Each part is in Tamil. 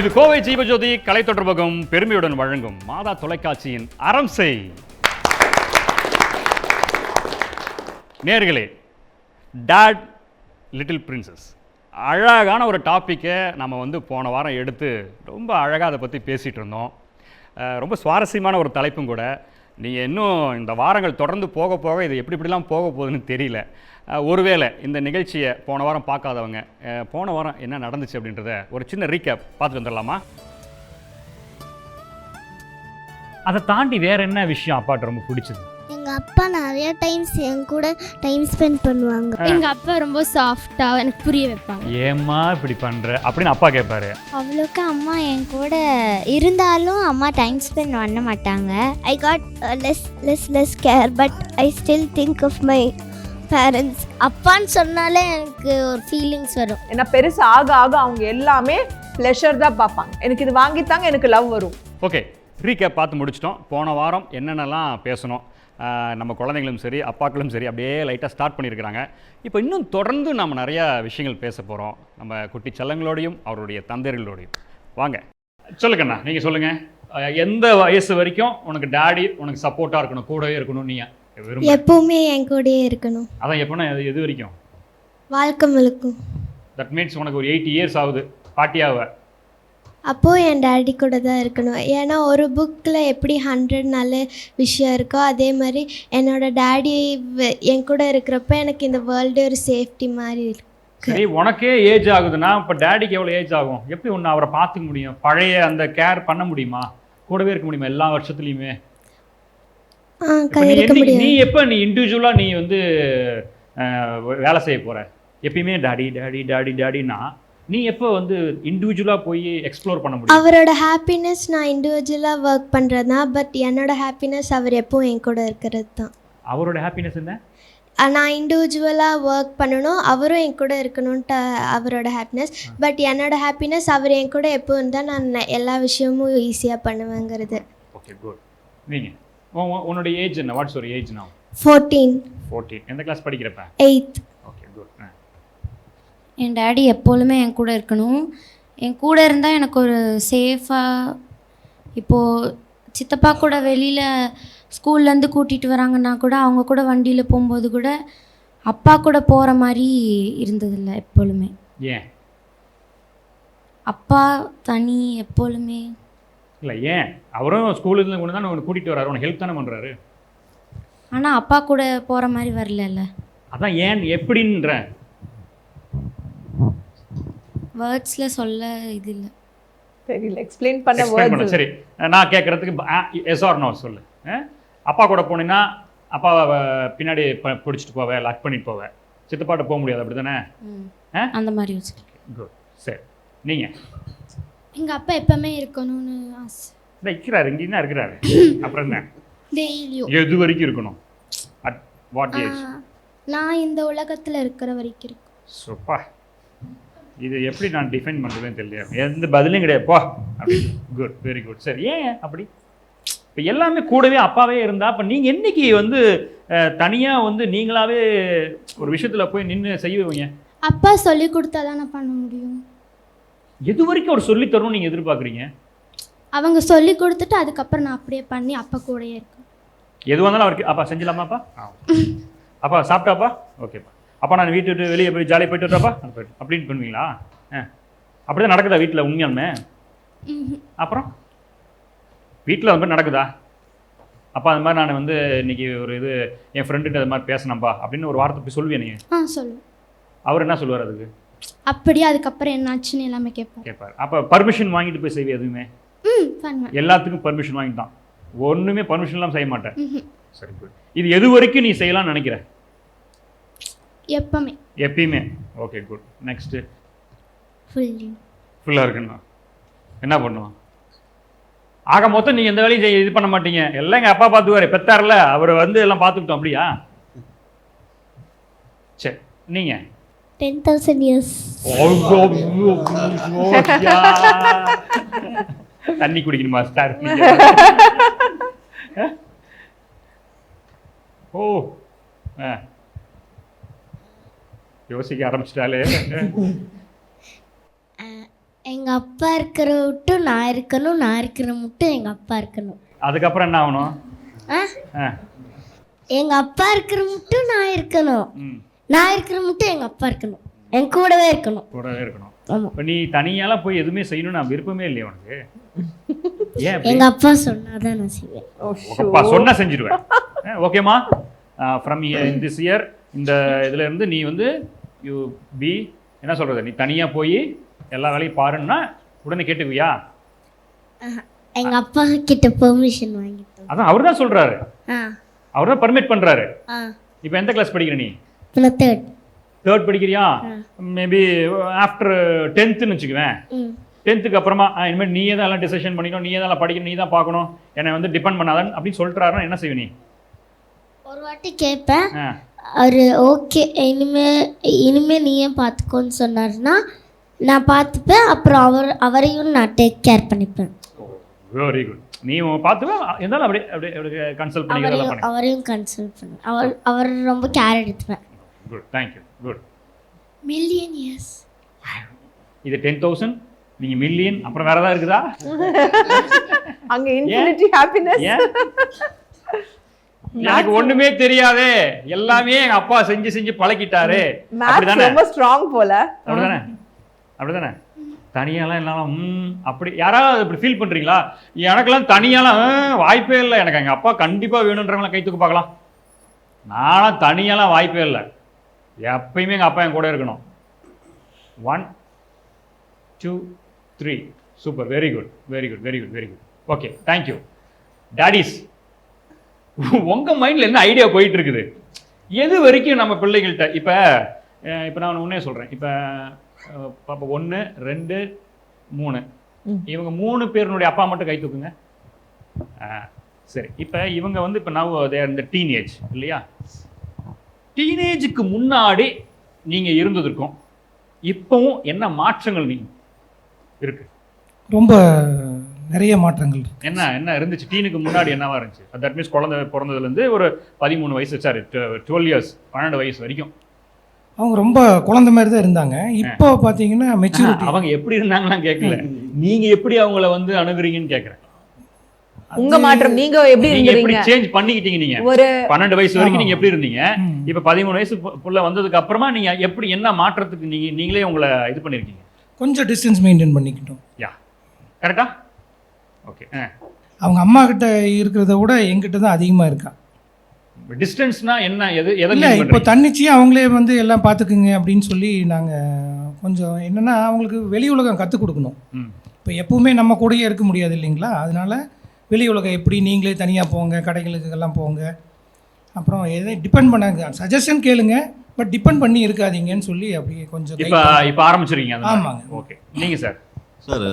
இது கோவை ஜீவஜோதி கலை தொடர்பகம் பெருமையுடன் வழங்கும் மாதா தொலைக்காட்சியின் அறம் செய். நேயர்களே, டாட் லிட்டில் பிரின்சஸ் அழகான ஒரு டாப்பிக்கை நம்ம போன வாரம் எடுத்து ரொம்ப அழகாக அதை பற்றி பேசிகிட்டு இருந்தோம். ரொம்ப சுவாரஸ்யமான ஒரு தலைப்பும் கூட. நீங்கள் இன்னும் இந்த வாரங்கள் தொடர்ந்து போக போக இது எப்படிலாம் போக போகுதுன்னு தெரியல. ஒருவேளை இந்த நிகழ்ச்சியை போன வாரம் பார்க்காதவங்க போன வாரம் என்ன நடந்துச்சு அப்படின்றத ஒரு சின்ன ரீகேப் பார்த்துட்டு வந்துடலாமா? அதை தாண்டி வேற என்ன விஷயம் அப்பாட்ட ரொம்ப பிடிச்சது? எங்க அப்பா நிறைய டைம்ஸ் என் கூட டைம் ஸ்பெண்ட் பண்ணுவாங்க. எங்க அப்பா ரொம்ப சாஃப்டா எனக்கு புரிய வைப்பாங்க. ஏம்மா இப்படி பண்ற அப்படின்னு அப்பா கேட்பாரு. அவ்வளோக்கு அம்மா என் கூட இருந்தாலும் அம்மா டைம் ஸ்பெண்ட் பண்ண மாட்டாங்க. I got less care but I still think of my parents. அப்பான்னு சொன்னாலே எனக்கு ஒரு ஃபீலிங்ஸ் வரும். ஏன்னா பெருசு ஆக ஆக அவங்க எல்லாமே ப்ளஷர் தான் பார்ப்பாங்க. எனக்கு இது வாங்கித்தாங்க எனக்கு லவ் வரும். ஓகே, ரீகேப் பார்த்து முடிச்சிட்டோம். போன வாரம் என்னென்னலாம் பேசணும், நம்ம குழந்தைங்களும் சரி அப்பாக்களும் சரி அப்படியே லைட்டாக ஸ்டார்ட் பண்ணியிருக்கிறாங்க. இப்போ இன்னும் தொடர்ந்து நம்ம நிறையா விஷயங்கள் பேச போகிறோம், நம்ம குட்டி செல்லங்களோடையும் அவருடைய தந்தையர்களோடையும். வாங்க சொல்லுங்கண்ணா, நீங்கள் சொல்லுங்கள். எந்த வயசு வரைக்கும் உனக்கு டாடி உனக்கு சப்போர்ட்டாக இருக்கணும், கூடவே இருக்கணும் நீ விரும்ப? எப்பவுமே என் கூடயே இருக்கணும். அதான் எப்போனா எது வரைக்கும்? வாழ்க்கை முழுக்கும். தட் மீன்ஸ் உனக்கு ஒரு 80 இயர்ஸ் ஆகுது, பாட்டியாவ. அப்போது என் டேடி கூட தான் இருக்கணும். ஏன்னா ஒரு புக்கில் எப்படி 100 நல்ல விஷயம் இருக்கோ அதே மாதிரி என்னோடய டேடி என் கூட இருக்கிறப்ப எனக்கு இந்த வேர்ல்டு ஒரு சேஃப்டி மாதிரி இருக்கு. சரி, உனக்கே ஏஜ் ஆகுதுன்னா இப்போ டேடிக்கு எவ்வளோ ஏஜ் ஆகும்? எப்படி ஒன்று அவரை பார்த்துக்க முடியும்? பழைய அந்த கேர் பண்ண முடியுமா? கூடவே இருக்க முடியுமா எல்லா வருஷத்துலையுமே? நீ எப்போ நீ இண்டிவிஜுவலாக நீ வேலை செய்ய போகிற? எப்பயுமே டாடி டாடி டாடி டாடின்னா நீ எப்போ இண்டிவிஜுவலாக போய் எக்ஸ்ப்ளோர் பண்ண முடியும்? அவரோட ஹாப்பினஸ் நான் இண்டிவிஜுவலாக ஒர்க் பண்ணுறது தான். பட் என்னோட ஹாப்பினஸ் அவர் எப்போவும் என் கூட இருக்கிறது தான். அவரோட ஹாப்பினஸ் என்ன? நான் இண்டிவிஜுவலாக ஒர்க் பண்ணணும், அவரும் என் கூட இருக்கணுன்ட்டு அவரோட ஹாப்பினஸ். பட் என்னோட ஹாப்பினஸ் அவர் என் கூட எப்போ இருந்தால் நான் எல்லா விஷயமும் ஈஸியாக பண்ணுவேங்கிறது. Okay, good. நீங்கள் உன்னோட ஏஜ் என்ன? வாட்ஸ் ஒரு ஏஜ் நான்? 14. எந்த கிளாஸ் படிக்கிறப்ப? 8th. Okay, good. என் டேடி எப்போதுமே என் கூட இருக்கணும். என் கூட இருந்தால் எனக்கு ஒரு சேஃபாக, இப்போது சித்தப்பா கூட வெளியில் ஸ்கூல்லேருந்து கூட்டிகிட்டு வராங்கன்னா கூட அவங்க கூட வண்டியில் போகும்போது கூட அப்பா கூட போகிற மாதிரி இருந்ததில்லை எப்பொழுதுமே. ஏன் அப்பா தனி எப்பொழுதுமே இல்லை? ஏன்? அவரும் ஸ்கூல்லேருந்து கொண்டு தான் உனக்கு கூட்டிகிட்டு வராரு, உனக்கு ஹெல்ப் தானே பண்ணுறாரு. ஆனால் அப்பா கூட போகிற மாதிரி வரல. அதான் ஏன் எப்படின்ற வேர்ட்ஸில் சொல்ல இது இல்லை, தெரியல, எக்ஸ்பிளைன் பண்ண வேர்ட்ஸ். சரி, நான் கேட்குறதுக்கு எஸ் ஆர் நோ சொல்லு. அப்பா கூட போனீங்கன்னா அப்பாவை பின்னாடி பிடிச்சிட்டு போவேன், லாக் பண்ணிட்டு போவேன், சித்தப்பாட்ட போக முடியாது, அப்படி தானே? அந்த மாதிரி வச்சு. குட். சரி, நீங்கள்? எங்கள் அப்பா எப்பவுமே இருக்கணும்னு ஆசை. இல்லை, இருக்கிறாரு, இங்கே தான் இருக்கிறாரு. அப்புறம் என்ன? டெய்லியும். எது வரைக்கும் இருக்கணும்? At what age? நான் இந்த உலகத்தில் இருக்கிற வரைக்கும் இருக்கும். சூப்பா, இது எப்படி நான் டிஃபைன் பண்ணுறதுன்னு தெரியல, எந்த பதிலும் கிடையாது போ அப்படி. Good, very good. சரி, ஏன் அப்படி? இப்போ எல்லாமே கூடவே அப்பாவே இருந்தால் அப்போ நீங்கள் என்னைக்கு தனியாக நீங்களாவே ஒரு விஷயத்தில் போய் நின்று செய்வீங்க? அப்பா சொல்லி கொடுத்தா தானே பண்ண முடியும். எது வரைக்கும் அவர் சொல்லி தரணும் நீங்கள் எதிர்பார்க்குறீங்க? அவங்க சொல்லி கொடுத்துட்டு அதுக்கப்புறம் நான் அப்படியே பண்ணி அப்பா கூடயே இருக்கேன். எது வந்தாலும் அவருக்கு அப்பா செஞ்சலாமாப்பா? அப்பா சாப்பிட்டாப்பா? ஓகேப்பா. அப்பா நான் வீட்டு விட்டு வெளியே போய் ஜாலியாக போயிட்டு வரப்பா அப்படின்னு பண்ணுவீங்களா? அப்படி தான் நடக்குதா வீட்டில் உண்மையாலுமே? அப்புறம் வீட்டில் அது மாதிரி நடக்குதா? அப்பா அது மாதிரி நான் இன்னைக்கு ஒரு இது என் ஃப்ரெண்டுகிட்ட அது மாதிரி பேசினப்பா அப்படின்னு ஒரு வார்த்தை போய் சொல்லுவேன் நீங்கள்? சொல்லுவேன். அவர் என்ன சொல்லுவார் அதுக்கு? அப்படியே அதுக்கப்புறம் என்னாச்சுன்னு எல்லாமே கேட்பார். அப்போ பர்மிஷன் வாங்கிட்டு போய் செய்வேன் எதுவுமே? எல்லாத்துக்கும் பர்மிஷன் வாங்கிட்டு தான், ஒன்றுமே பர்மிஷன் இல்லாமல் செய்ய மாட்டேன். சரி, குட். இது எது வரைக்கும் நீ செய்யலாம்னு நினைக்கிற? எப்பயுமே. Okay, good. நெக்ஸ்ட்டு ஃபுல்லாக இருக்குண்ணா என்ன பண்ணுவோம்? ஆக மொத்தம் நீங்கள் எந்த வேலையும் இது பண்ண மாட்டீங்க, எல்லாம் எங்கள் அப்பா பார்த்துக்குவார், பெத்தார்ல அவர் எல்லாம் பார்த்துக்கிட்டோம், அப்படியா? சரி, நீங்கள்? 10,000 years. தண்ணி குடிக்கணுமா சார்? ஓ, யோசிக்க ஆரம்பிச்சிட்டாலே. எங்கள் அப்பா இருக்கிற விட்டு நான் இருக்கணும், நான் இருக்கிற மட்டும் எங்கள் அப்பா இருக்கணும். அதுக்கப்புறம் என்ன ஆகணும்? ஆ எங்கள் அப்பா இருக்கிற மட்டும் நான் இருக்கணும், நான் இருக்கிற மட்டும் எங்கள் அப்பா இருக்கணும், என் கூடவே இருக்கணும். கூடவே இருக்கணும். ஆமாம். இப்போ நீ தனியாலாம் போய் எதுவுமே செய்யணும்னு நான் விருப்பமே இல்லையா உனக்கு? ஏன்? எங்கள் அப்பா சொன்னாதான் நான் செய்வேன். அப்பா சொன்னா செஞ்சிருவேன். ஓகேம்மா, ஃப்ரம் இன் திஸ் இயர் இந்த இதுல இருந்து நீ வந்து யூ பி என்ன சொல்றது, நீ தனியா போய் எல்லா வேலையும் பாருன்னா உடனே கேட்டுக்குவியா? எங்கள் அப்பா கிட்ட பெர்மிஷன் வாங்கிட்டோம். அதான் அவர் தான் சொல்றாரு, ஆ அவர் தான் பர்மிட் பண்றாரு. ஆ இப்போ எந்த கிளாஸ் படிக்கிற நீ? நான் தேர்ட் படிக்கிறியா? மேபி ஆஃப்டர் 10th வச்சுக்குவேன். 10th அப்புறமா இனிமேல் நீயே தான் எல்லாம் டிசிஷன் பண்ணிக்கணும், நீயே தான் படிக்கணும், நீ தான் பார்க்கணும், என்னை வந்து டிபெண்ட் பண்ணாதான் அப்படின்னு சொல்லிட்டுறாருன்னா என்ன செய்வ நீ? ஒரு வாட்டி கேட்பேன், அவர் ஓகே இனிமே நீயே பார்த்துக்கோன்னு சொன்னார்னா நான் பார்த்துப்பேன். அப்புறம் அவரையும் நான் டேக் கேர் பண்ணிப்பேன். Very good. நீ பார்த்துப்பேன் இருந்தாலும் அப்படியே அப்படியே அப்படியே கன்சல்ட் பண்ணிக்கிறதெல்லாம் பண்ணி அவரையும் கன்சல்ட் பண்ணுவேன். அவர் ரொம்ப கேர் எடுத்துப்பேன். Good, thank you. Good. Million years இது 10,000, நீங்க மில்லியன், அப்புறம் வேற ஏதாவது இருக்குதா? அங்க இன்ஃபினிட்டி ஹாப்பினஸ். எனக்கு ஒண்ணுமே தெரியாதே, எல்லாமே எங்க அப்பா செஞ்சு செஞ்சு பழக்கிட்டாரு. மேத்ஸ் ரொம்ப ஸ்ட்ராங் போல. அப்படிதானே? அப்படிதானே? தனியாலாம் எல்லாம் அப்படி யாராவது இப்படி ஃபீல் பண்றீங்களா? எனக்கெல்லாம் தனியாலாம் வாய்ப்பே இல்லை. எனக்கு எங்க அப்பா கண்டிப்பா வேணுன்றவங்களாம் கை தூக்கு பார்க்கலாம். நானும் தனியாலாம் வாய்ப்பே இல்லை. எப்பயுமே எங்க அப்பா என் கூட இருக்கணும். 1 2 3 super, very good, very good, very good, very good. Okay, thank you. Toadies, உங்க மைண்ட்ல என்ன ஐடியா போயிட்டு இருக்குது? எது வரைக்கும் நம்ம பிள்ளைகள்கிட்ட இப்போ நான் உன்னே சொல்றேன். இப்போ பாப்பா 1 2 3 இவங்க 3 பேருனுடைய அப்பா மட்டும் கை தூக்குங்க. சரி, இப்போ இவங்க வந்து இப்போ நான் இந்த டீனேஜ் இல்லையா? டீனேஜுக்கு முன்னாடி நீங்க இருந்ததுக்கும் இப்பவும் என்ன மாற்றங்கள் நீங்க இருக்கு? ரொம்ப நிறைய மாற்றங்கள் இருக்கு. என்ன இருந்துச்சு டீனுக்கு முன்னாடி? என்னவா இருந்துச்சு? தட் மீன்ஸ் குழந்தை பிறந்ததுலேருந்து ஒரு 13 வயசு, சாரி 12 இயர்ஸ் 12 வயசு வரைக்கும் அவங்க ரொம்ப குழந்தை மாதிரி தான் இருந்தாங்க. இப்போ பார்த்தீங்கன்னா மெச்சூரிட்டி. அவங்க எப்படி இருந்தாங்கன்னா கேட்கல, நீங்க எப்படி அவங்கள வந்து அணுகுறீங்கன்னு கேட்குறேன். உங்க மாற்றம் நீங்க எப்படி இருந்தீங்க? சேஞ்ச் பண்ணிக்கிட்டீங்க. நீங்க ஒரு 12 வயசு வரைக்கும் நீங்க எப்படி இருந்தீங்க? இப்ப 13 வயசு புள்ள வந்ததுக்கு அப்புறமா நீங்க எப்படி என்ன மாற்றத்துக்கு நீங்களே உங்களை இது பண்ணிருக்கீங்க? கொஞ்சம் டிஸ்டன்ஸ் மெயின்டைன் பண்ணிக்கிட்டோம். யா, கரெக்டா? ஓகே. அவங்க அம்மா கிட்ட இருக்கிறத விட எங்கிட்ட தான் அதிகமா இருக்கா. டிஸ்டன்ஸ்னா என்ன? இல்லை, இப்போ தன்னிச்சையும் அவங்களே வந்து எல்லாம் பார்த்துக்குங்க அப்படின்னு சொல்லி நாங்கள் கொஞ்சம் என்னென்னா அவங்களுக்கு வெளி உலகம் கற்றுக் கொடுக்கணும். இப்போ எப்பவுமே நம்ம கூடயே இருக்க முடியாது இல்லைங்களா? அதனால வெளி உலகம் எப்படி, நீங்களே தனியாக போங்க, கடைகளுக்கு எல்லாம் போங்க, அப்புறம் எதை டிபெண்ட் பண்ணாங்க, சஜஷன் கேளுங்க, பட் டிபெண்ட் பண்ணி இருக்காதீங்கன்னு சொல்லி அப்படியே கொஞ்சம் இப்போ ஆரம்பிச்சிருக்கீங்க. ஆமாங்க. ஓகே, நீங்கள் சார்? சார்,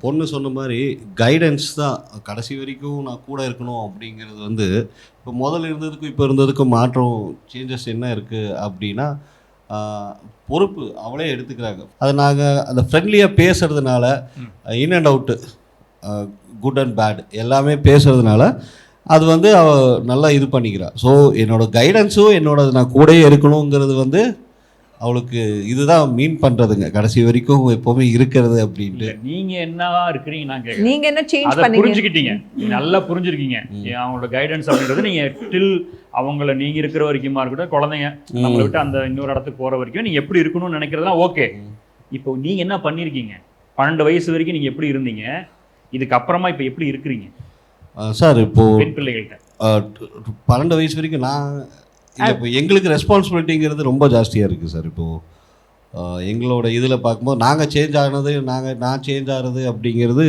பொண்ணு சொன்ன மாதிரி கைடன்ஸ் தான் கடைசி வரைக்கும் நான் கூட இருக்கணும் அப்படிங்கிறது வந்து இப்போ முதல்ல இருந்ததுக்கும் இப்போ இருந்ததுக்கும் மாற்றம் சேஞ்சஸ் என்ன இருக்குது அப்படின்னா பொறுப்பு அவளே எடுத்துக்கிறாங்க. அதை நாங்கள் அந்த ஃப்ரெண்ட்லியாக பேசுகிறதுனால in and out good and bad எல்லாமே பேசுகிறதுனால அது வந்து அவள் நல்லா இது பண்ணிக்கிறாள். ஸோ என்னோடய கைடன்ஸும் நான் கூடயே இருக்கணுங்கிறது வந்து அவளுக்கு இதுதான் மீன் பண்ணுறதுங்க கடைசி வரைக்கும் எப்போவுமே இருக்கிறது அப்படின்ட்டு. நீங்கள் என்னவா இருக்கிறீங்க நான் கேட்குறேன். நீங்கள் என்ன சேஞ்ச் பண்ணி புரிஞ்சுக்கிட்டீங்க, நல்லா புரிஞ்சுருக்கீங்க அவங்களோட கைடன்ஸ் அப்படின்றது. நீங்கள் டில் அவங்கள நீங்கள் இருக்கிற வரைக்குமா இருக்கட்டும், குழந்தைங்க நம்மளை விட்டு அந்த இன்னொரு இடத்துக்கு போகிற வரைக்கும் நீங்கள் எப்படி இருக்கணும்னு நினைக்கிறதுலாம் ஓகே. இப்போ நீங்கள் என்ன பண்ணியிருக்கீங்க? 12 வயசு வரைக்கும் நீங்கள் எப்படி இருந்தீங்க? இதுக்கப்புறமா இப்போ எப்படி இருக்கிறீங்க சார்? இப்போது பெண் பிள்ளைகள்கிட்ட 12 வயசு வரைக்கும் இப்போ எங்களுக்கு ரெஸ்பான்சிபிலிட்டிங்கிறது ரொம்ப ஜாஸ்தியாக இருக்குது சார். இப்போது எங்களோட இதில் பார்க்கும்போது நாங்கள் சேஞ்ச் ஆனது, நான் சேஞ்ச் ஆகிறது அப்படிங்கிறது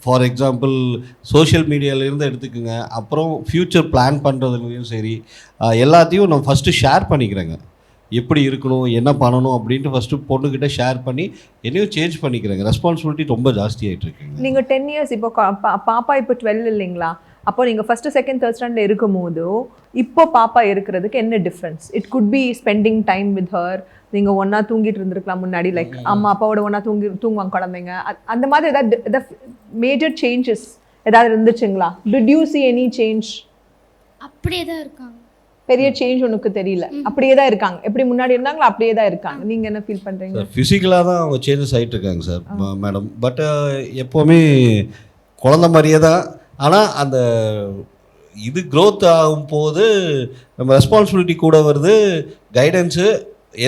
ஃபார் எக்ஸாம்பிள் சோஷியல் மீடியாவிலேருந்து எடுத்துக்கோங்க, அப்புறம் ஃப்யூச்சர் பிளான் பண்ணுறதுலையும் சரி எல்லாத்தையும் நான் ஃபஸ்ட்டு ஷேர் பண்ணிக்கிறேங்க. எப்படி இருக்கணும், என்ன பண்ணணும் அப்படின்ட்டு ஃபஸ்ட்டு பொண்ணுக்கிட்ட ஷேர் பண்ணி என்னையும் சேஞ்ச் பண்ணிக்கிறேங்க. ரெஸ்பான்சிபிலிட்டி ரொம்ப ஜாஸ்தி ஆகிட்டு இருக்குங்க. நீங்கள் 10 இயர்ஸ் இப்போ பாப்பா இப்போ 12 இல்லைங்களா? அப்போ நீங்கள் ஃபஸ்ட்டு செகண்ட் தேர்ட் ஸ்டாண்டர்ட் இருக்கும் போது இப்போ பாப்பா இருக்கிறதுக்கு என்ன difference? It could be spending time with her. நீங்கள் ஒன்றா தூங்கிட்டு இருந்திருக்கலாம் முன்னாடி, லைக் அம்மா அப்பாவோட ஒன்றா தூங்குவாங்க குழந்தைங்க. அந்த மாதிரி ஏதாவது மேஜர் சேஞ்சஸ் ஏதாவது இருந்துச்சுங்களா? Did you see any change? அப்படியே தான் இருக்காங்க. பெரிய சேஞ்ச் உனக்கு தெரியல, அப்படியே தான் இருக்காங்க, எப்படி முன்னாடி இருந்தாங்களோ அப்படியே தான் இருக்காங்க. நீங்க என்ன ஃபீல் பண்றீங்க? ஃபிசிக்கலாக தான் அவங்க சேஞ்சஸ் ஆகிட்டு இருக்காங்க சார் மேடம். பட் எப்போவுமே குழந்த மாதிரியே தான். ஆனால் அந்த இது க்ரோத் ஆகும்போது நம்ம ரெஸ்பான்சிபிலிட்டி கூட வருது, கைடன்ஸு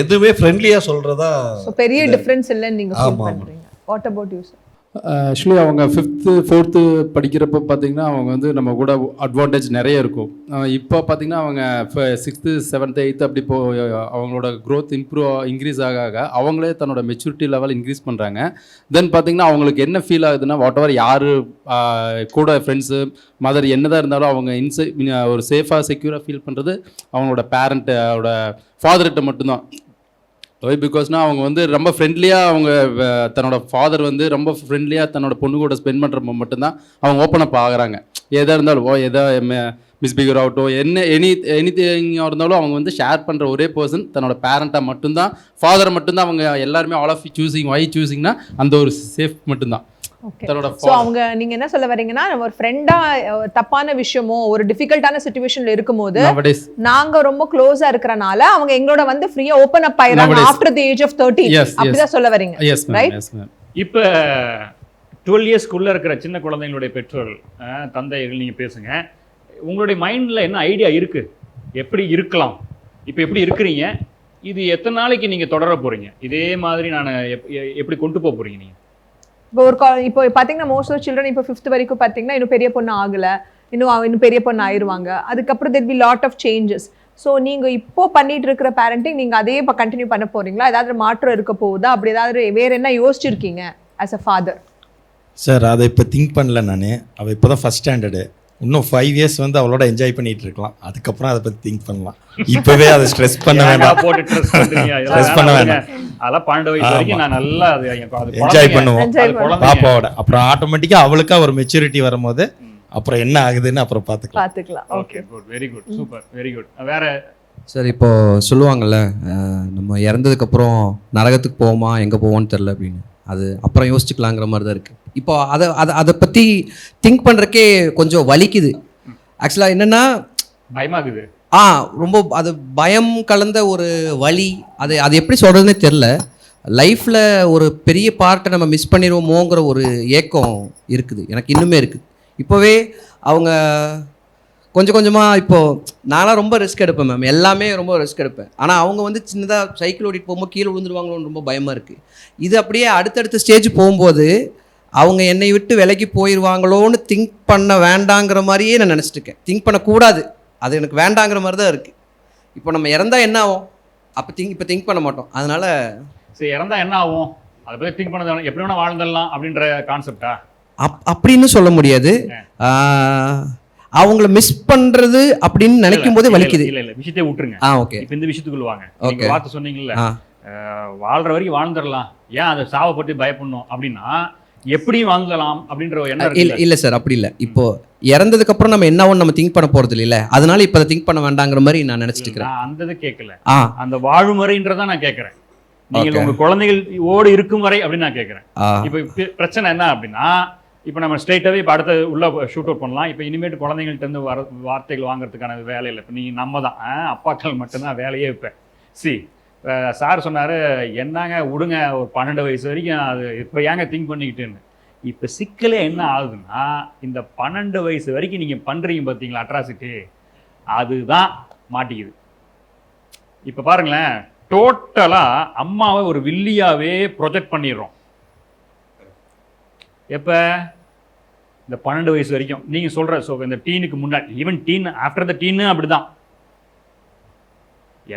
எதுவுமே ஃப்ரெண்ட்லியாக சொல்கிறதா. ஸோ பெரிய டிஃப்ரென்ஸ் இல்லைன்னு நீங்கள் ஃபீல் பண்ணுறீங்க. What about you sir? Actually அவங்க 5th 4th படிக்கிறப்ப பார்த்திங்கன்னா அவங்க வந்து நம்ம கூட அட்வான்டேஜ் நிறைய இருக்கும். இப்போ பார்த்திங்கன்னா அவங்க 6th 7th 8th அப்படி அவங்களோட க்ரோத் இன்க்ரீஸ் ஆக அவங்களே தன்னோட மெச்சூரிட்டி லெவல் இன்க்ரீஸ் பண்ணுறாங்க. தென் பார்த்திங்கன்னா அவங்களுக்கு என்ன ஃபீல் ஆகுதுன்னா, வாட் எவர் யார் கூட ஃப்ரெண்ட்ஸு மதர் என்னதான் இருந்தாலும் அவங்க ஒரு சேஃபாக செக்யூராக ஃபீல் பண்ணுறது அவங்களோட பேரண்ட்டோட ஃபாதர்கிட்ட மட்டும்தான். ஒய் பிகாஸ்னால் அவங்க வந்து ரொம்ப ஃப்ரெண்ட்லியாக அவங்க தன்னோட ஃபாதர் வந்து ரொம்ப ஃப்ரெண்ட்லியாக தன்னோட பொண்ணு கூட ஸ்பெண்ட் பண்ணுறப்ப மட்டும்தான் அவங்க ஓப்பன் அப் ஆகுறாங்க. எதாக இருந்தாலும் மிஸ்பிஹேவ் ஆகட்டும், எனிதிங்காக இருந்தாலும் அவங்க வந்து ஷேர் பண்ணுற ஒரே பர்சன் தன்னோட பேரண்ட்டாக மட்டும்தான், ஃபாதரை மட்டும்தான். அவங்க எல்லாருமே ஆல் ஆஃப் வை சூஸிங்னா அந்த ஒரு சேஃப் மட்டும்தான். ஸோ அவங்க நீங்க என்ன சொல்ல வரீங்கன்னா, ஒரு ஃப்ரெண்டா தப்பான விஷயமோ ஒரு டிஃபிகல்ட்டான சிச்சுவேஷன்ல இருக்கும்போது நாங்க ரொம்ப க்ளோஸா இருக்கறனால அவங்க எங்களோட வந்து ஃப்ரீயா ஓபன் அப் ஆயிராங்க ஆஃப்டர் தி ஏஜ் ஆஃப் 30. அப்படிதான் சொல்ல வரீங்க, ரைட்? இப்போ 12 இயர்ஸ்க்குள்ள இருக்கிற சின்ன குழந்தைங்களுடைய பெற்றோர்கள் தந்தைகள் நீங்க பேசுங்க. உங்களுடைய மைண்ட்ல என்ன ஐடியா இருக்கு, எப்படி இருக்கலாம், இப்போ எப்படி இருக்கிறீங்க, இது எத்தனை நாளைக்கு நீங்க தொடர போறீங்க, இதே மாதிரி நான் எப்படி கொண்டு போக போறீங்க நீங்க? இப்போ பார்த்தீங்கன்னா மோஸ்ட் ஆஃப் சில்ட்ரன் இப்போ 5th வரைக்கும் பார்த்தீங்கன்னா இன்னும் பெரிய பொண்ணு ஆகல, இன்னும் பெரிய பொண்ணு ஆயிடுவாங்க. அதுக்கப்புறம் there will be lot of changes. So நீங்க இப்போ பண்ணிட்டு இருக்கிற பேரண்டிங் நீங்க அதே இப்போ கண்டினியூ பண்ண போறீங்களா? ஏதாவது மாற்றம் இருக்க போகுதா? அப்படி ஏதாவது வேற என்ன யோசிச்சிருக்கீங்க ஆஸ் அ ஃபாதர்? சார் அதை இப்போ திங்க் பண்ணல. நான் அவள் இப்போ தான் ஃபஸ்ட் ஸ்டாண்டர்டு, இன்னும் 5 இயர்ஸ் வந்து அவளோட என்ஜாய் பண்ணிட்டு இருக்கலாம். அதுக்கப்புறம் அதை பற்றி திங்க் பண்ணலாம். இப்போவே அதை ஸ்ட்ரெஸ் பண்ண வேண்டாம், ஸ்ட்ரெஸ் பண்ண வேண்டாம். அதெல்லாம் 12 வயசு வரைக்கும் நான் நல்லா என்ஜாய் பண்ணுவோம் பாப்பாவோட. அப்புறம் ஆட்டோமேட்டிக்காக அவளுக்கா ஒரு மெச்சூரிட்டி வரும்போது அப்புறம் என்ன ஆகுதுன்னு அப்புறம் பார்த்துக்கலாம். Okay, good, very good, super, very good. வேற சார் இப்போ சொல்லுவாங்கள்ல, நம்ம இறந்ததுக்கப்புறம் நரகத்துக்கு போவோமா எங்கே போவோன்னு தெரில அப்படின்னு, அது அப்புறம் யோசிச்சுக்கலாங்கிற மாதிரி தான் இருக்குது. இப்போ அதை பற்றி திங்க் பண்ணுறக்கே கொஞ்சம் வலிக்குது. ஆக்சுவலாக என்னென்னா பயமாகுது. ரொம்ப அது பயம் கலந்த ஒரு வலி. அது எப்படி சொல்கிறதுனே தெரில. லைஃப்பில் ஒரு பெரிய பார்ட்டை நம்ம மிஸ் பண்ணிடுவோமோங்கிற ஒரு ஏக்கம் இருக்குது, எனக்கு இன்னுமே இருக்குது. இப்போவே அவங்க கொஞ்சம் கொஞ்சமாக இப்போது நான்லாம் ரொம்ப ரிஸ்க் எடுப்பேன் மேம், எல்லாமே ரொம்ப ரிஸ்க் எடுப்பேன். ஆனால் அவங்க வந்து சின்னதாக சைக்கிள் ஓட்டிட்டு போகும்போது கீழே விழுந்துருவாங்களோன்னு ரொம்ப பயமாக இருக்குது. இது அப்படியே அடுத்தடுத்த ஸ்டேஜ் போகும்போது அவங்க என்னை விட்டு விலகி போயிடுவாங்களோன்னு திங்க் பண்ண வேண்டாங்கிற மாதிரியே நான் நினச்சிட்டு இருக்கேன். திங்க் பண்ணக்கூடாது, அது எனக்கு வேண்டாங்கிற மாதிரி தான் இருக்குது. இப்போ நம்ம இறந்தா என்ன ஆகும் இப்போ திங்க் பண்ண மாட்டோம். அதனால சரி, இறந்தா என்ன ஆகும் அதை பற்றி திங்க் பண்ணது எப்படி வேணால் வாழ்ந்துடலாம் அப்படின்ற கான்செப்டா? அப்படின்னு சொல்ல முடியாது. அவங்கள மிஸ் பண்றது அப்படின்னு நினைக்கும் போதே வலிக்குது. இல்ல விஷயத்தை விட்டுருங்க. ஓகே, இப்போ இந்த விஷயத்துக்குள்ள வாங்க. நீங்க வார்த்தை சொன்னீங்கல்ல, வாழ்ற வரைக்கும் வாழ்ந்துடலாம், ஏன் அதை சாவை பற்றி பயப்படணும் அப்படின்னா எப்படியும் வாழ்ந்துடலாம் அப்படின்ற ஒரு எண்ணம் இல்ல சார், அப்படி இல்லை. இப்போ இறந்ததுக்கு அப்புறம் நம்ம என்ன நம்ம திங்க் பண்ண போறது இல்ல, அதனால இப்ப அதை திங்க் பண்ண வேண்டாங்கிற மாதிரி நான் நினைச்சிட்டு இருக்கிறேன். அந்த இது கேட்கல, அந்த வாழுமுறைன்றதை நான் கேட்கறேன். நீங்கள் உங்க குழந்தைகள் ஓடு இருக்கும் வரை அப்படின்னு நான் கேட்கறேன். இப்போ பிரச்சனை என்ன அப்படின்னா, இப்போ நம்ம ஸ்ட்ரெயிட்டாகவே இப்போ அடுத்த உள்ள ஷூட் அவுட் பண்ணலாம். இப்போ இனிமேட்டு குழந்தைங்கள்ட்ட இருந்து வார்த்தைகள் வாங்குறதுக்கான வேலை இல்லை. இப்போ நீங்கள் நம்ம தான் அப்பாக்கள் மட்டும்தான் வேலையே. இப்போ சார் சொன்னார், என்னங்க விடுங்க ஒரு 12 வயசு வரைக்கும் அது இப்போ ஏங்க திங்க் பண்ணிக்கிட்டுன்னு. இப்போ சிக்கலே என்ன ஆகுதுன்னா, இந்த 12 வயசு வரைக்கும் நீங்கள் பண்ணுறீங்க பார்த்தீங்களா அட்ராசிட்டி, அதுதான் மாட்டிக்குது. இப்போ பாருங்களேன், டோட்டலாக அம்மாவை ஒரு வில்லியாவே ப்ரொஜெக்ட் பண்ணிடுறோம். எப்போ இந்த 12 வயசு வரைக்கும் நீங்கள் சொல்கிற இந்த டீனுக்கு முன்னாடி, ஈவன் டீன் ஆஃப்டர் த டீனு அப்படி தான்.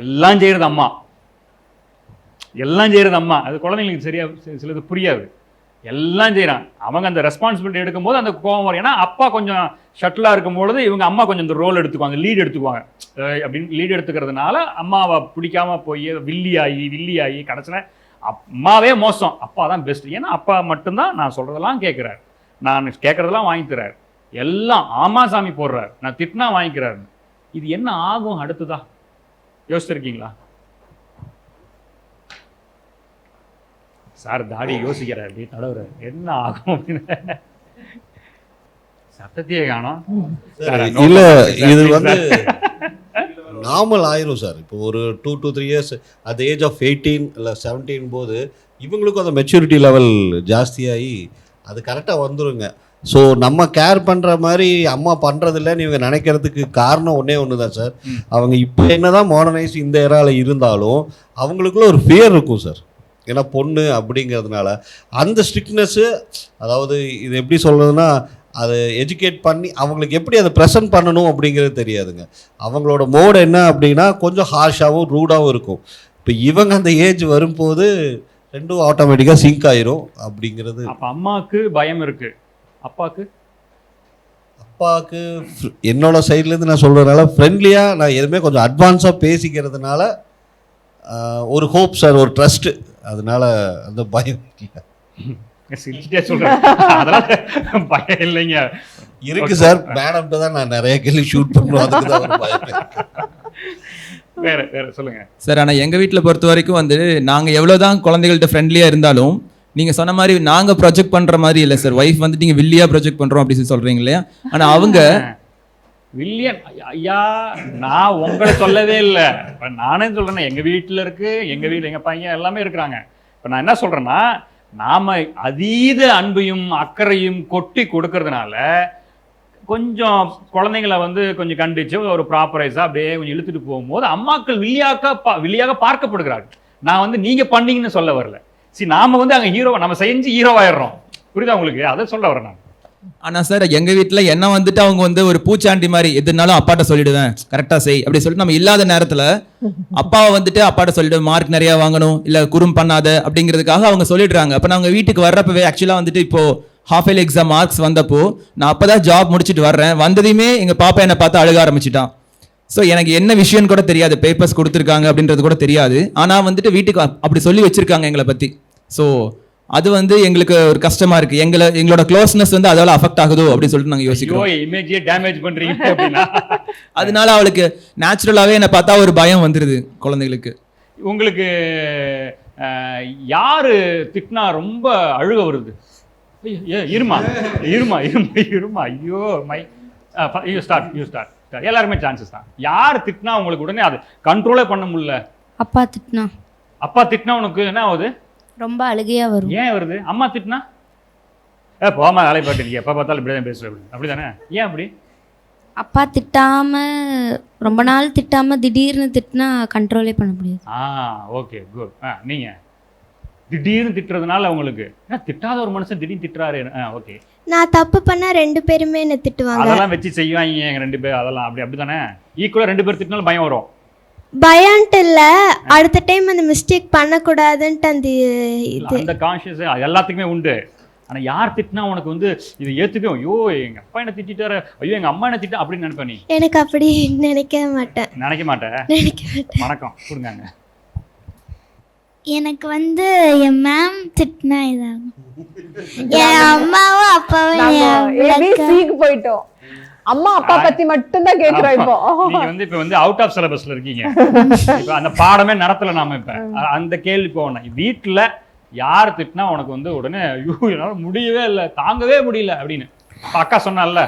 எல்லாம் செய்கிறது அம்மா, எல்லாம் செய்கிறது அம்மா. அது குழந்தைங்களுக்கு சரியாக சிலது புரியாது. எல்லாம் செய்கிறான் அவங்க. அந்த ரெஸ்பான்சிபிலிட்டி எடுக்கும்போது அந்த கோவம் வரும். ஏன்னா அப்பா கொஞ்சம் ஷட்டிலாக இருக்கும்பொழுது இவங்க அம்மா கொஞ்சம் இந்த ரோல் எடுத்துக்குவாங்க, லீட் எடுத்துக்குவாங்க. அப்படின்னு லீட் எடுத்துக்கிறதுனால அம்மாவை பிடிக்காம போய் வில்லியாகி கடைசியில் அம்மாவே மோசம், அப்பா தான் பெஸ்ட். ஏன்னா அப்பா மட்டும்தான் நான் சொல்கிறதெல்லாம் கேட்குறாரு, நான் கேட்குறதெல்லாம் வாங்கி தர்றாரு, எல்லாம் ஆமா சாமி போடுறாரு, நான் திட்டினா வாங்கிக்கிறாரு. இது என்ன ஆகும் அடுத்ததா யோசிச்சிருக்கீங்களா? சார் தாடி யோசிக்கிறார், அப்படி தடவுறாரு, என்ன ஆகும் அப்படின்னு. சத்தத்தையே காணோம். இல்ல இது வந்து நார்மல் ஆயிரும் சார். இப்போ ஒரு 2 to 3 years at the age of 18 இல்லை 17 போது இவங்களுக்கும் அந்த மெச்சூரிட்டி லெவல் ஜாஸ்தியாகி அது கரெக்டாக வந்துருங்க. ஸோ நம்ம கேர் பண்ணுற மாதிரி அம்மா பண்ணுறதில்லன்னு இவங்க நினைக்கிறதுக்கு காரணம் ஒன்று தான் சார். அவங்க இப்போ என்ன தான் மாடர்னைஸ் இந்த ஏராவில் இருந்தாலும் அவங்களுக்குள்ள ஒரு ஃபியர் இருக்கும் சார். ஏன்னா பொண்ணு அப்படிங்கிறதுனால அந்த ஸ்ட்ரிக்ட்னஸ்ஸு, அதாவது இது எப்படி சொல்கிறதுனா, அதை எஜுகேட் பண்ணி அவங்களுக்கு எப்படி அதை ப்ரெசென்ட் பண்ணணும் அப்படிங்கிறது தெரியாதுங்க. அவங்களோட மோடு என்ன அப்படின்னா கொஞ்சம் ஹார்ஷாகவும் ரூடாகவும் இருக்கும். இப்போ இவங்க அந்த ஏஜ் வரும்போது ரெண்டும் ஆட்டோமேட்டிக்காக சிங்க் ஆயிரும் அப்படிங்கிறது. அப்போ அம்மாவுக்கு பயம் இருக்குது, அப்பாவுக்கு என்னோட சைட்லேருந்து நான் சொல்கிறதுனால ஃப்ரெண்ட்லியாக நான் எதுவுமே கொஞ்சம் அட்வான்ஸாக பேசிக்கிறதுனால ஒரு ஹோப் சார், ஒரு ட்ரஸ்ட்டு, அதனால அந்த பயம் இல்லை. சிரிச்சுட்டே சொல்கிறேன், அதெல்லாம் பயம் இல்லைங்க. இருக்குது சார், மேடம்கிட்ட தான் நான் நிறைய கேள்வி ஷூட் பண்ணுவோம், அதுக்கு தான் ஒரு பயம். வேறு சொல்லுங்கள் சார். ஆனால் எங்கள் வீட்டில் பொறுத்த வரைக்கும் வந்து நாங்கள் எவ்வளோ தான் குழந்தைகள்கிட்ட ஃப்ரெண்ட்லியாக இருந்தாலும் நீங்கள் சொன்ன மாதிரி நாங்கள் ப்ரொஜெக்ட் பண்ணுற மாதிரி இல்லை சார். ஒய்ஃப் வந்து நீங்கள் வில்லியாக ப்ரொஜெக்ட் பண்ணுறோம் அப்படின்னு சொல்கிறீங்க இல்லையா? ஆனால் அவங்க வில்லியன் ஐயா, நான் உங்களை சொல்லவே இல்லை. இப்போ நானே சொல்கிறேன்னா எங்கள் வீட்டில் இருக்குது, எங்கள் வீட்டில் எங்கள் பையன் எல்லாமே இருக்கிறாங்க. இப்போ நான் என்ன சொல்கிறேன்னா, நாம் அதீத அன்பையும் அக்கறையும் கொட்டி கொடுக்கறதுனால கொஞ்சம் குழந்தைங்களை வந்து கொஞ்சம் கண்டிச்சு ஒரு ப்ராப்பரைஸாக அப்படியே கொஞ்சம் இழுத்துட்டு போகும்போது அம்மாக்கள் வில்லியாக பார்க்கப்படுகிறார்கள். நான் வந்து நீங்கள் பண்ணீங்கன்னு சொல்ல வரல. சரி, நாம் வந்து அங்கே ஹீரோ, நம்ம செஞ்சு ஹீரோவாயிடுறோம். புரியுதா உங்களுக்கு? அதை சொல்ல வரேன் நான். ஆனால் சார் எங்கள் வீட்டில் என்ன வந்துட்டு அவங்க வந்து ஒரு பூச்சாண்டி மாதிரி எதுனாலும் அப்பாட்ட சொல்லிடுவேன், கரெக்டாக செய் அப்படி சொல்லிட்டு நம்ம இல்லாத நேரத்தில் அப்பாவை வந்துட்டு அப்பாட்ட சொல்லிட்டு மார்க் நிறையா வாங்கணும் இல்லை குறும் பண்ணாத அப்படிங்கிறதுக்காக அவங்க சொல்லிடுறாங்க. அப்போ நாங்கள் வீட்டுக்கு வர்றப்பவே ஆக்சுவலாக வந்துட்டு இப்போது ஹாஃப் இயர்லி எக்ஸாம் மார்க்ஸ் வந்தப்போ நான் அப்போ தான் ஜாப் முடிச்சுட்டு வர்றேன். வந்ததையுமே எங்கள் பாப்பா என்னை பார்த்து அழுக ஆரம்பிச்சிட்டான். ஸோ எனக்கு என்ன விஷயம்னு கூட தெரியாது, பேப்பர்ஸ் கொடுத்துருக்காங்க அப்படின்றது கூட தெரியாது. ஆனால் வந்துட்டு வீட்டுக்கு அப்படி சொல்லி வச்சுருக்காங்க எங்களை பற்றி. ஸோ அது வந்து எங்களுக்கு ஒரு கஷ்டமா இருக்கு. எங்களோட க்ளோஸ்னஸ் வந்து அதால அஃபெக்ட் ஆகுதோ அப்படின்னு சொல்லிட்டு நாங்கள் யோசிக்கிறோம். இமேஜே டேமேஜ் பண்றீங்க அப்படின்னா அதனால அவளுக்கு நேச்சுரலாகவே என்னை பார்த்தா ஒரு பயம் வந்துடுது குழந்தைகளுக்கு. உங்களுக்கு யாரு திட்டினா ரொம்ப அழுக வருது? இருமா இருமா இருமா இருமா ஐயோ மை யூ ஸ்டார்ட் எல்லாருமே சான்சஸ் தான். யார் திட்டினா உங்களுக்கு உடனே அது கண்ட்ரோலே பண்ண முடியல? அப்பா திட்டினா. அப்பா திட்டினா உனக்கு என்ன ஆகுது? ரொம்ப அழுகையாக வரும். ஏன் வருது? அம்மா திட்டினா போமா வேலை பாட்டு, எப்போ பார்த்தாலும் இப்படி தான் பேசுகிறேன் அப்படி தானே? ஏன் அப்படி? அப்பா திட்டாமல் ரொம்ப நாள் திட்டாமல் திடீர்னு திட்டினா கண்ட்ரோலே பண்ண முடியாது. Okay good. நீங்கள் திடீர்னு திட்டுறதுனால உங்களுக்கு திட்டாத ஒரு மனுஷன் திடீர்னு திட்டுறாரு. ஓகே, நான் தப்பு பண்ணால் 2 பேருமே என்ன திட்டுவாங்க. அதெல்லாம் வச்சு செய்வாங்க எங்கள் 2 பேர், அதெல்லாம் அப்படி தானே? ஈக்குவலாக 2 பேர் திட்டினாலும் பயம் வரும். பயன்ட்டு இல்லை, அடுத்த டைம் அந்த மிஸ்டேக் பண்ணக்கூடாதுன்ட்டு அந்த இது அந்த கான்ஷியஸ் எல்லாத்துக்குமே உண்டு. ஆனால் யார் திட்டினா உனக்கு வந்து இது ஏற்றுக்கும், ஐயோ எங்கள் அப்பா என்ன திட்டாரு, ஐயோ எங்கள் அம்மா என்ன திட்டா அப்படின்னு நினைப்பேன் நீ? எனக்கு அப்படி நினைக்க மாட்டேன். வணக்கம் கொடுங்க. எனக்கு வந்து என் மேம் திட்டினா இதாகும். என் அம்மாவும் அப்பாவும் போயிட்டோம். அம்மா அப்பா பத்தி மட்டும் தான் கேக்குறோம். இப்போ நீங்க வந்து அவுட் ஆஃப் சிலபஸ்ல இருக்கீங்க. இப்போ அந்த பாடமே நடத்தல நாம. இப்ப அந்த கேள்வி போனேன், வீட்டுல யார் திட்டினா உனக்கு வந்து உடனே ஐயோ என்னால முடியவே இல்லை, தாங்கவே முடியல அப்படின்னு. அக்கா சொன்னால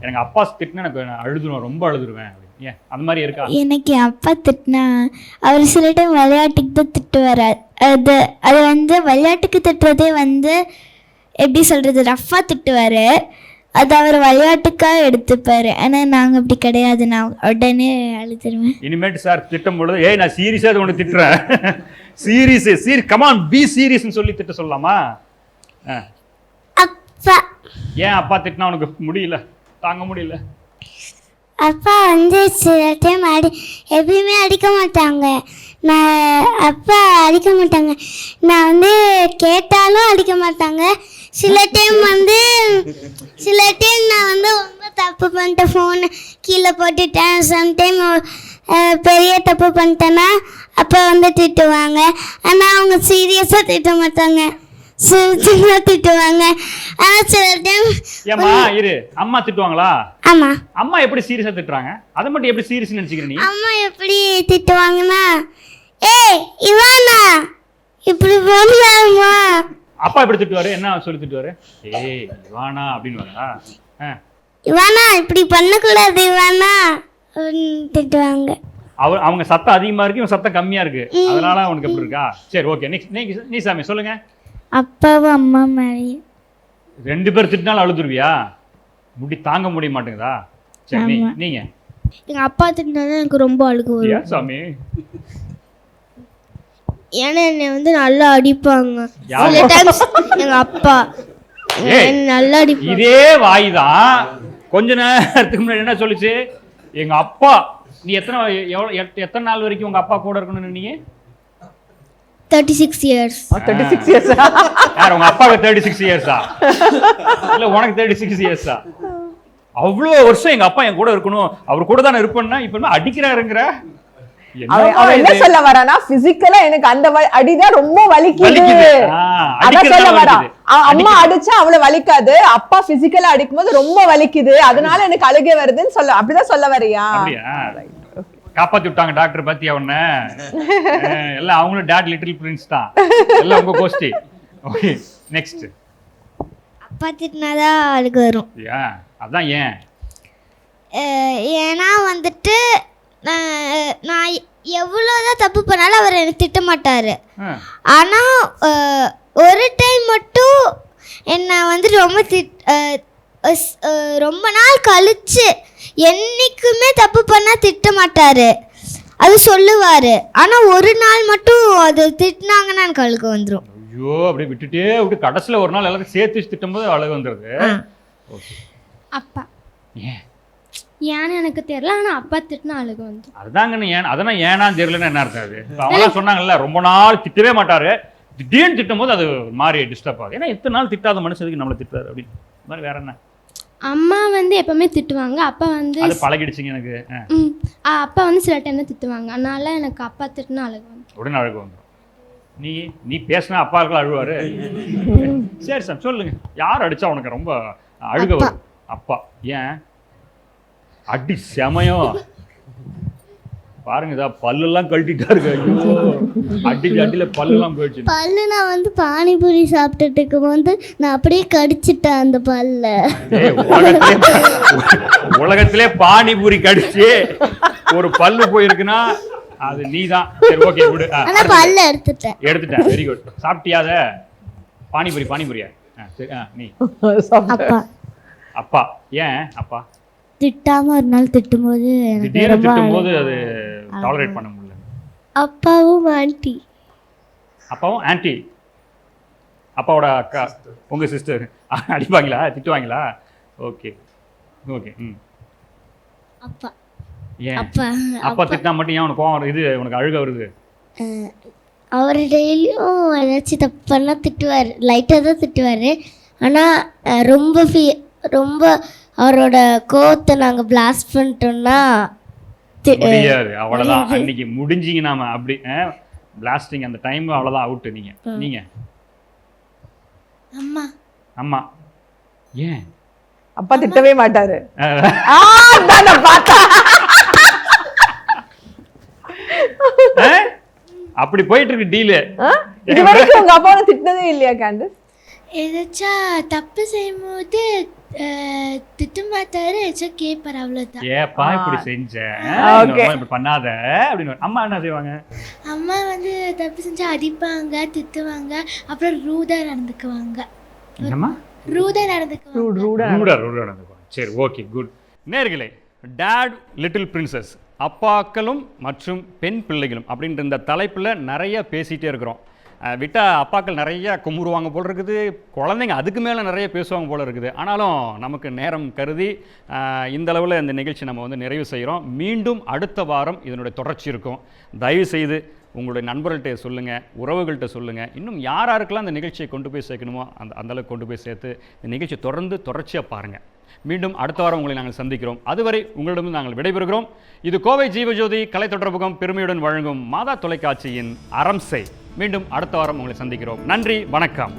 எனக்கு அப்பா திட்டினா எனக்கு அழுதுருவேன், ரொம்ப அழுதுருவேன் அப்படின்னு. ஏன் அந்த மாதிரி இருக்கா? எனக்கு அப்பா திட்டினா அவர் சில டைம் விளையாட்டுக்கு தான் திட்டுவார். அது வந்து விளையாட்டுக்கு திட்டுறதே வந்து எப்படி சொல்றது, ரஃபா திட்டுவார். அது அவர் விளையாட்டுக்காக எடுத்துப்பாரு. ஆனால் நாங்கள் அப்படி கிடையாது, நான் உடனே அழுதுருவேன். இனிமேட்டு சார் திட்டம் பொழுது நான் சீரியஸாக ஒன்று திட்டுறேன், கமான் பி சீரியஸ்ன்னு சொல்லி திட்ட சொல்லலாமா? அப்பா ஏன் அப்பா திட்டினா உனக்கு முடியல, தாங்க முடியல? அப்பா வந்து சில டைம் எப்பயுமே அடிக்க மாட்டாங்க. அப்பா அடிக்க மாட்டாங்க, நான் வந்து கேட்டாலும் அடிக்க மாட்டாங்க. சில டைம் நான் வந்து ரொம்ப தப்பு பண்ணிட்டேன், ஃபோனை கீழே போட்டுட்டேன். சம்டைம் பெரிய தப்பு பண்ணிட்டேன்னா அப்போ வந்து திட்டுவாங்க. ஆனால் அவங்க சீரியஸாக திட்ட மாட்டாங்க, சின்ன திட்டுவாங்க. ஆனால் சில டைம் அம்மா திட்டுவாங்களா? ஆமாம். அம்மா எப்படி சீரியஸாக திட்டுறாங்க? அதை மட்டும் எப்படி சீரியஸ் நினச்சிக்கிறீங்க நீ? அம்மா எப்படி திட்டுவாங்கன்னா, இவானா இப்படி போடலாமா? அப்பா எப்படி திட்டுவாரு? என்ன சொல்லி திட்டுவாரு? இவானா அப்படின்னு இவானா இப்படி பண்ணக்கூடாது இவானா திட்டுவாங்க. அவங்க சத்தம் அதிகமா இருக்கு, இவன் சத்தம் கம்மியா இருக்கு, அதனால அவனுக்கு எப்படி இருக்கா? சரி, ஓகே. நெக்ஸ்ட் நீ சாமி சொல்லுங்க. அப்பாவும் அம்மா மாதிரி. 2 பேர் திட்டினாலும் அழுதுருவியா? முடி தாங்க முடிய மாட்டேங்குதா? சரி, நீங்க. எங்கள் அப்பா திட்டினாதான் எனக்கு ரொம்ப அழுகு வரும். ஏன் சாமி? ஏன்னா என்னை வந்து நல்லா அடிப்பாங்க. யாரு? சில டைம்ஸ் எங்கள் அப்பா என்னை நல்லா அடிப்பாங்க. இதே வாய் தான் கொஞ்ச நேரத்துக்கு முன்னாடி என்ன சொல்லுச்சு? எங்க அப்பா. நீ எத்தனை நாள் வரைக்கும் உங்க அப்பா கூட இருக்கணும்னு நீங்க? 36 years. 36 years. யார் உங்க அப்பாவுக்கு 36 years-ஆ? இல்ல உனக்கு 36 years-ஆ? அவ்வளோ வருஷம் எங்க அப்பா என் கூட இருக்கணும், அவர் கூட தானே இருப்பேன்னா இப்ப அடிக்கிறாருங்கிற. அவன் என்ன சொல்ல வரானா, பிசிக்கலா எனக்கு அந்த அடிதான் ரொம்ப வலிக்குது. அத சொல்ல வரா. அம்மா அடிச்சா அவ்வளவு வலிக்காது, அப்பா பிசிக்கலா அடிக்கும் போது ரொம்ப வலிக்குது, அதனால எனக்கு அழுகை வருதுன்னு சொல்ல, அப்படிதான் சொல்ல வரியா? காப்பாத்தி விட்டாங்க டாக்டர் பத்தி அவன. எல்லாம் அவங்களும் டாட் லிட்டில் பிரின்ஸ் தான், எல்லாம் உங்க கோஷ்டி. Okay, next. அப்பா திட்டினாதான் அழுகு வரும். அதான் ஏன்? ஏன்னா வந்துட்டு நான் எவ்வளோதான் தப்பு பண்ணாலும் அவர் என்னை திட்ட மாட்டார். ஆனால் ஒரு டைம் மட்டும் என்னை வந்து ரொம்ப நாள் கழிச்சு என்றைக்குமே தப்பு பண்ணால் திட்ட மாட்டார், அது சொல்லுவார். ஆனால் ஒரு நாள் மட்டும் அது திட்டினாங்கன்னா எனக்கு அழுக வந்துடும். ஐயோ, அப்படியே விட்டுட்டே விட்டு கடைசியில் ஒரு நாள் எல்லாரும் சேர்த்து திட்டும் போது அழுக வந்துடுது. அப்பா. ஏன்? ஏன்னு எனக்கு தெரியல, ஆனால் அப்பா திட்டினா அழுக வந்து. அதுதாங்க ஏன், அதெல்லாம் ஏனான்னு தெரியலன்னு என்ன அர்த்தம்? அது அவங்களாம் சொன்னாங்கல்ல, ரொம்ப நாள் திட்டவே மாட்டாரு, திடீர்னு திட்டும் போது அது மாறி டிஸ்டர்ப் ஆகுது. ஏன்னா எத்தனை நாள் திட்டாத மனுஷனுக்கு நம்மளை திட்டாரு அப்படின்னு மாதிரி. வேற என்ன? அம்மா வந்து எப்பவுமே திட்டுவாங்க, அப்பா வந்து அது பழகிடுச்சிங்க எனக்கு. அப்பா வந்து சில டைம்ல திட்டுவாங்க, அதனால எனக்கு அப்பா திட்டினா அழுக வந்து உடனே அழுக வந்துடும். நீ பேசினா அப்பா இருக்கலாம் அழுவாரு. சரி சார், சொல்லுங்க. யார் அடிச்சா உனக்கு ரொம்ப அழுக வரும்? அப்பா. ஏன்? அடி செமையும் பாருங்க, இதா பல்லெல்லாம் கழட்டிட்டாருங்க. ஐயோ, அடியில பல்லெல்லாம் போயிடுச்சு. பல்லு நான் வந்து பானிபூரி சாப்பிட்டுட்டு இருக்கும்போது நான் அப்படியே கடிச்சிட்டேன் அந்த பல்ல. உலகத்திலே பானிபூரி கடிச்சு ஒரு பல்லு போயிருக்குன்னா அது நீதான். சரி, ஓகே, விடு. ஆனா பல்ல எடுத்துட்டேன். Very good. சாப்பிட்டியாத பானிபூரியா? சரி, நீ. அப்பா. அப்பா. ஏன் அப்பா? திட்டாம ஒரு நாள் திட்டும்போது திடீர்னு திட்டும்போது அது டாலரேட் பண்ண முடியல. அப்பாவும் ஆண்டி. அப்பாவும் ஆண்டி, அப்பாவோட அக்கா, உங்க சிஸ்டர் அடிப்பாங்களா, திட்டுவாங்களா? Okay okay. அப்பா. ஏன் அப்பா திட்டினா மட்டும் ஏன் உனக்கு கோவம் இது, உனக்கு அழுக வருது? அவர் டெய்லியும் ஏதாச்சும் தப்பு பண்ணால் திட்டுவார், லைட்டாக தான் திட்டுவார். ஆனால் ரொம்ப அவரோட கோவத்தை நாங்கள் பிளாஸ்ட் பண்ணிட்டோம்னா முடியாது, அவ்வளோதான். அன்னைக்கு முடிஞ்சிங்க நாம அப்படி பிளாஸ்டிங் அந்த டைம் அவ்வளோதான், அவுட்டு. நீங்க அம்மா. அம்மா. ஏன்? அப்பா திட்டவே மாட்டாரு. அப்படி போயிட்டு இருக்கு டீலு. இது வரைக்கும் உங்க அப்பாவை திட்டினதே இல்லையா கேண்டஸ்? ஏதாச்சும் தப்பு செய்யும்போது திட்டு மாட்டாரு, ஏதாச்சும் கேட்பாரு, அவ்வளோதான். ஏப்பா இப்படி செஞ்ச, இப்படி பண்ணாத அப்படின்னு. அம்மா என்ன செய்வாங்க? அம்மா வந்து தப்பு செஞ்சா அடிப்பாங்க, திட்டுவாங்க, அப்புறம் ரூடா நடந்துக்குவாங்க. ரூடா நடந்துக்குவாங்க. சரி, ஓகே, குட். நேயர்களே, டாட் லிட்டில் பிரின்சஸ், அப்பாக்களும் மற்றும் பெண் பிள்ளைகளும் அப்படின்ற இந்த தலைப்பில் நிறைய பேசிகிட்டே இருக்கிறோம். விட்டால் அப்பாக்கள் நிறைய கும்பிடுவாங்க போல் இருக்குது, குழந்தைங்க அதுக்கு மேலே நிறைய பேசுவாங்க போல் இருக்குது. ஆனாலும் நமக்கு நேரம் கருதி இந்த அளவில் இந்த நிகழ்ச்சி நம்ம வந்து நிறைவு செய்கிறோம். மீண்டும் அடுத்த வாரம் இதனுடைய தொடர்ச்சி இருக்கும். தயவுசெய்து உங்களுடைய நண்பர்கள்ட்ட சொல்லுங்கள், உறவுகள்கிட்ட சொல்லுங்கள். இன்னும் யாருக்கெல்லாம் இந்த நிகழ்ச்சியை கொண்டு போய் சேர்க்கணுமோ அந்தளவுக்கு கொண்டு போய் சேர்த்து இந்த நிகழ்ச்சி தொடர்ச்சியாக பாருங்கள். மீண்டும் அடுத்த வாரம் உங்களை நாங்கள் சந்திக்கிறோம். அதுவரை உங்களிடம் நாங்கள் விடைபெறுகிறோம். இது கோவை ஜீவஜோதி கலை தொடர்பகம் பெருமையுடன் வழங்கும் மாதா தொலைக்காட்சியின் அறம் செய். மீண்டும் அடுத்த வாரம் உங்களை சந்திக்கிறோம். நன்றி, வணக்கம்.